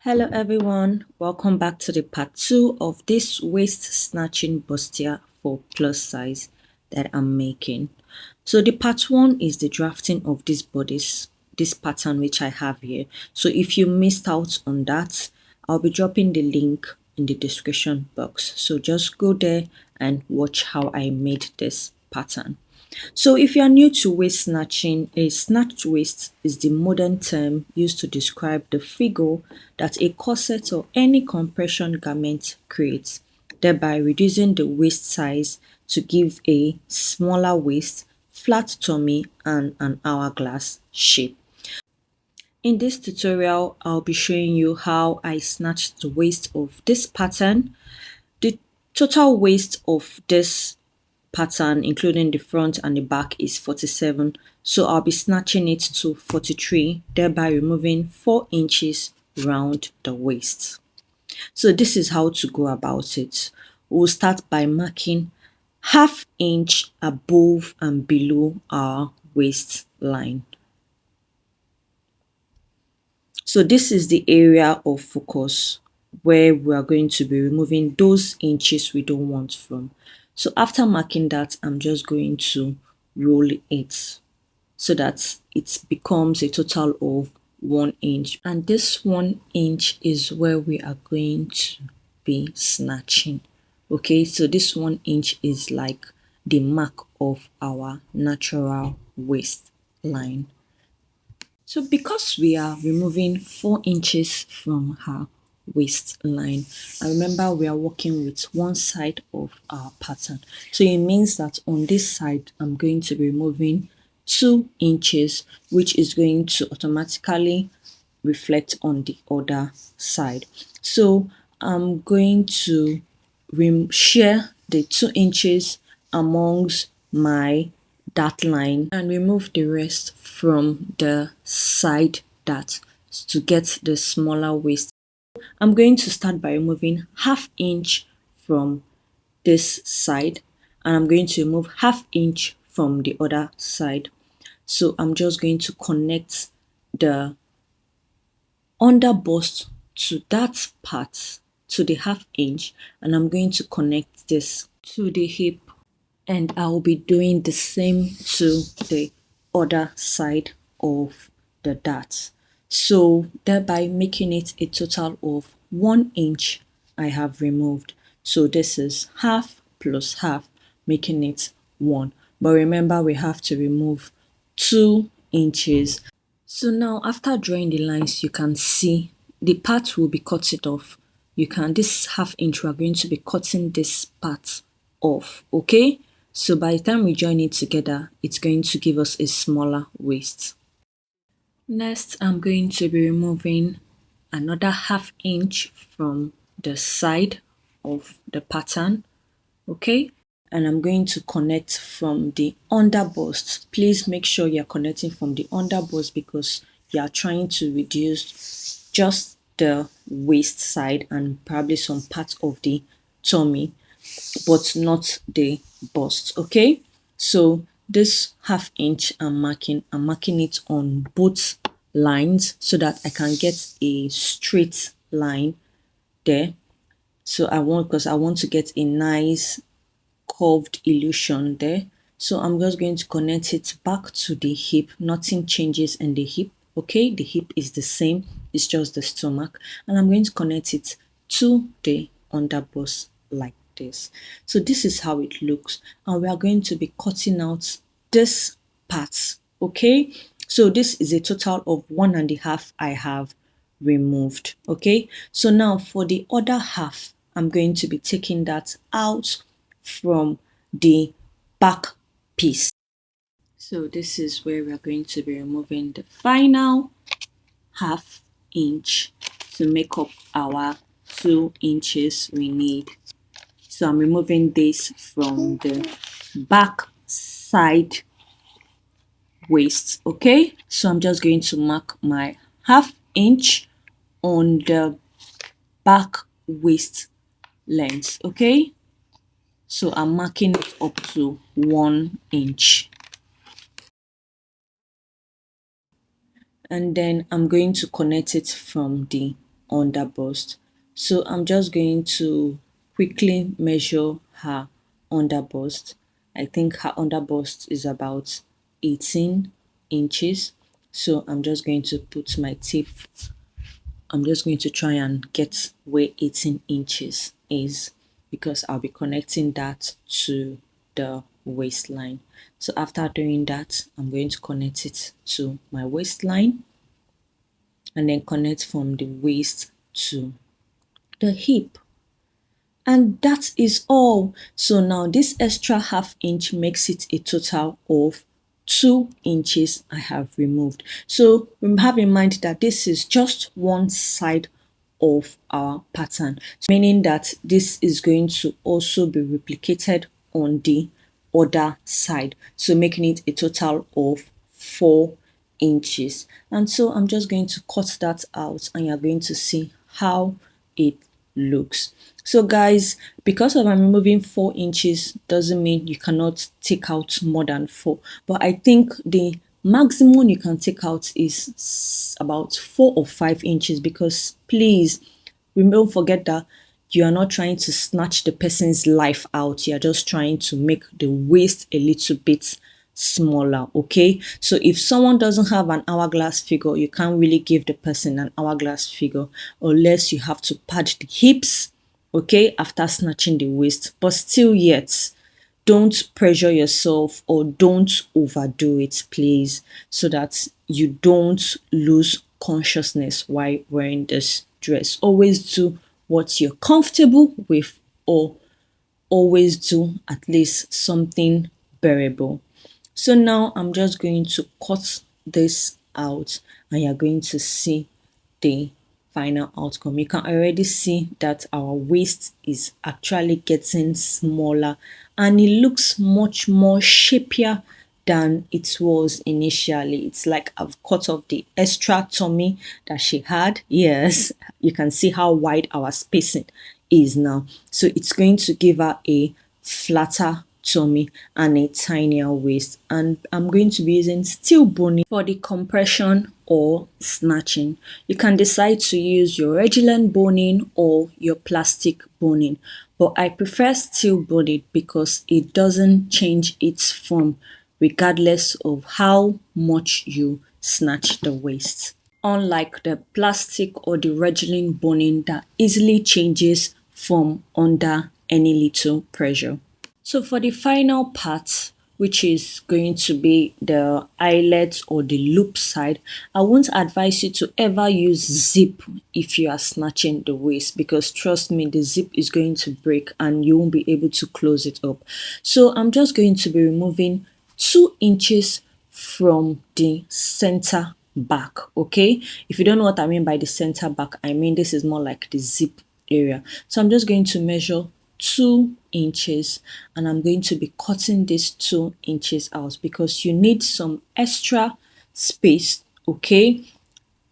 Hello everyone, welcome back to the part 2 of this waist snatching bustier for plus size that I'm making. So the part 1 is the drafting of these bodies, this pattern which I have here. So if you missed out on that, I'll be dropping the link in the description box. So just go there and watch how I made this pattern. So if you are new to waist snatching, a snatched waist is the modern term used to describe the figure that a corset or any compression garment creates, thereby reducing the waist size to give a smaller waist, flat tummy and an hourglass shape. In this tutorial, I'll be showing you how I snatched the waist of this pattern. The total waist of this pattern, including the front and the back, is 47, so I'll be snatching it to 43, thereby removing 4 inches round the waist. So this is how to go about it. We'll start by marking ½ inch above and below our waistline. So this is the area of focus where we are going to be removing those inches we don't want from. So after marking that, I'm just going to roll it so that it becomes a total of 1 inch. And this 1 inch is where we are going to be snatching. Okay, so this 1 inch is like the mark of our natural waistline. So because we are removing 4 inches from her waistline, and remember we are working with one side of our pattern, so it means that on this side I'm going to be removing 2 inches, which is going to automatically reflect on the other side. So I'm going to share the 2 inches amongst my dart line and remove the rest from the side dart to get the smaller waist. I'm going to start by removing ½ inch from this side, and I'm going to remove ½ inch from the other side. So I'm just going to connect the under bust to that part, to the ½ inch, and I'm going to connect this to the hip, and I'll be doing the same to the other side of the dart, so thereby making it a total of 1 inch I have removed. So this is half plus half, making it 1, but remember we have to remove 2 inches. So now after drawing the lines, you can see the part will be cut it off. This ½ inch, we are going to be cutting this part off, okay? So by the time we join it together, it's going to give us a smaller waist. Next, I'm going to be removing another ½ inch from the side of the pattern, okay? And I'm going to connect from the under bust. Please make sure you're connecting from the under bust because you are trying to reduce just the waist side and probably some part of the tummy, but not the bust, okay? So this ½ inch I'm marking it on both lines so that I can get a straight line there. So because I want to get a nice curved illusion there. So I'm just going to connect it back to the hip. Nothing changes in the hip, okay? The hip is the same, it's just the stomach, and I'm going to connect it to the underbust like this. So this is how it looks, and we are going to be cutting out this part, okay? So this is a total of 1.5 I have removed, okay? So now for the other half, I'm going to be taking that out from the back piece. So this is where we are going to be removing the final ½ inch to make up our 2 inches we need. So I'm removing this from the back side waist, okay? So I'm just going to mark my ½ inch on the back waist length, okay? So I'm marking it up to 1 inch. And then I'm going to connect it from the under bust. So I'm just going to quickly measure her under bust. I think her under bust is about 18 inches. So I'm just going to put my tape. I'm just going to try and get where 18 inches is, because I'll be connecting that to the waistline. So after doing that, I'm going to connect it to my waistline and then connect from the waist to the hip. And that is all. So now this extra half inch makes it a total of 2 inches I have removed. So have in mind that this is just one side of our pattern, meaning that this is going to also be replicated on the other side, so making it a total of 4 inches. And so I'm just going to cut that out and you're going to see how it looks. So guys, because of I'm removing 4 inches doesn't mean you cannot take out more than 4, but I think the maximum you can take out is about 4 or 5 inches, because please don't forget that you are not trying to snatch the person's life out, you're just trying to make the waist a little bit smaller. Okay, so if someone doesn't have an hourglass figure, you can't really give the person an hourglass figure unless you have to pad the hips, okay, after snatching the waist. But still yet, don't pressure yourself or don't overdo it, please, so that you don't lose consciousness while wearing this dress. Always do what you're comfortable with, or always do at least something bearable. So now I'm just going to cut this out and you're going to see the final outcome. You can already see that our waist is actually getting smaller and it looks much more shapier than it was initially. It's like I've cut off the extra tummy that she had. Yes, you can see how wide our spacing is now. So it's going to give her a flatter tummy and a tinier waist. And I'm going to be using steel boning for the compression or snatching. You can decide to use your regular boning or your plastic boning, but I prefer steel boning because it doesn't change its form regardless of how much you snatch the waist, unlike the plastic or the regular boning that easily changes form under any little pressure. So for the final part, which is going to be the eyelet or the loop side, I won't advise you to ever use zip if you are snatching the waist, because trust me, the zip is going to break and you won't be able to close it up. So I'm just going to be removing 2 inches from the center back. Okay, if you don't know what I mean by the center back, I mean this is more like the zip area. So I'm just going to measure 2 inches and I'm going to be cutting these 2 inches out because you need some extra space, okay,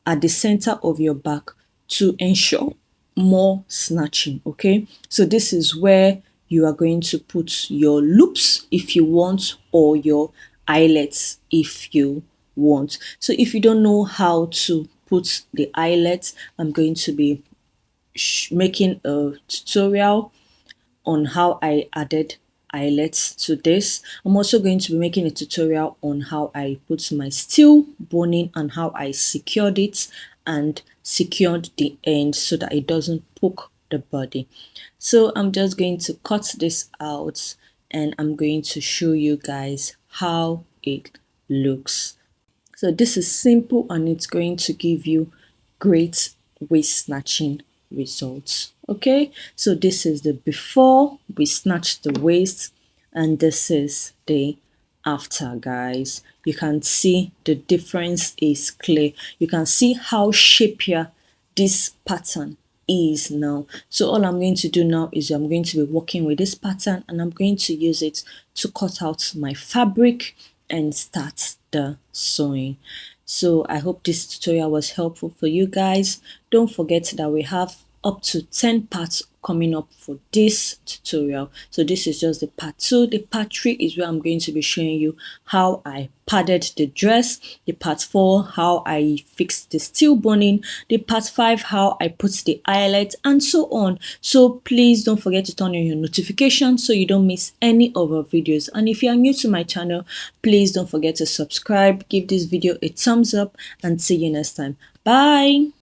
at the center of your back to ensure more snatching. Okay, so this is where you are going to put your loops if you want, or your eyelets if you want. So if you don't know how to put the eyelets, I'm going to be making a tutorial on how I added eyelets to this. I'm also going to be making a tutorial on how I put my steel boning and how I secured it and secured the end so that it doesn't poke the body. So I'm just going to cut this out and I'm going to show you guys how it looks. So this is simple and it's going to give you great waist snatching results. Okay, so this is the before we snatch the waist and this is the after, guys. You can see the difference is clear. You can see how shapier this pattern is now. So all I'm going to do now is I'm going to be working with this pattern and I'm going to use it to cut out my fabric and start the sewing. So I hope this tutorial was helpful for you guys. Don't forget that we have up to 10 parts coming up for this tutorial. So this is just the part 2. The part 3 is where I'm going to be showing you how I padded the dress. The part 4, how I fixed the steel boning. The part 5, how I put the highlights, and so on. So please don't forget to turn on your notifications so you don't miss any of our videos. And if you are new to my channel, please don't forget to subscribe, give this video a thumbs up, and see you next time. Bye.